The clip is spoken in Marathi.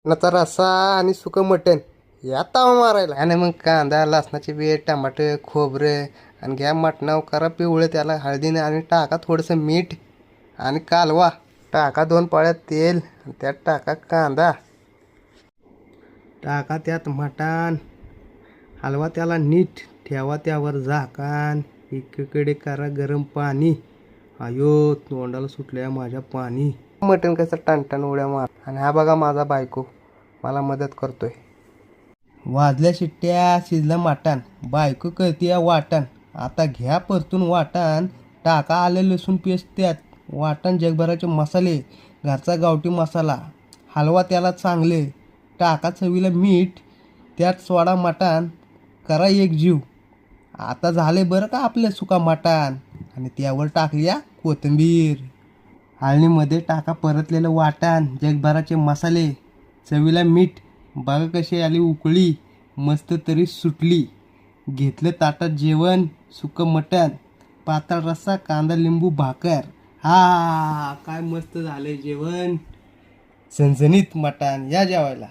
नाचा रस्सा आणि सुकं मटण या ताव मारायला. आणि मग कांदा लसणाची वेळ टमाटर खोबरं आणि घ्या मटणावर करा पिवळं त्याला हळदीने आणि टाका थोडंसं मीठ आणि कालवा. टाका 2 पळ्या तेल आणि त्यात टाका कांदा. टाका त्यात मटण हलवा त्याला नीट ठेवा त्यावर झाकण. एकीकडे करा गरम पाणी. आयो तोंडाला सुटल्या माझ्या पाणी. मटण कसं टणटण उड्या मार. आणि हा बघा माझा बायको मला मदत करतोय. वाजल्या शिट्ट्या शिजलं मटण बायको करते वाटण. आता घ्या परतून वाटण टाका आलं लसूण पेस्ट त्यात वाटण जगभराचे मसाले घरचा गावठी मसाला हलवा त्याला चांगले टाका चवीला मीठ त्यात सोडा मटण करा एक जीव. आता झाले बरं का आपलं सुका मटण आणि त्यावर टाकल्या कोथिंबीर. आळणीमध्ये टाका परतलेलं वाटण जगभराचे मसाले चवीला मीठ. बघा कशी आली उकळी मस्त तरी सुटली. घेतलं ताटात जेवण सुकं मटण पातळ रस्सा कांदा लिंबू भाकर. हा काय मस्त झालंय जेवण झणझणीत मटण या जेवायला.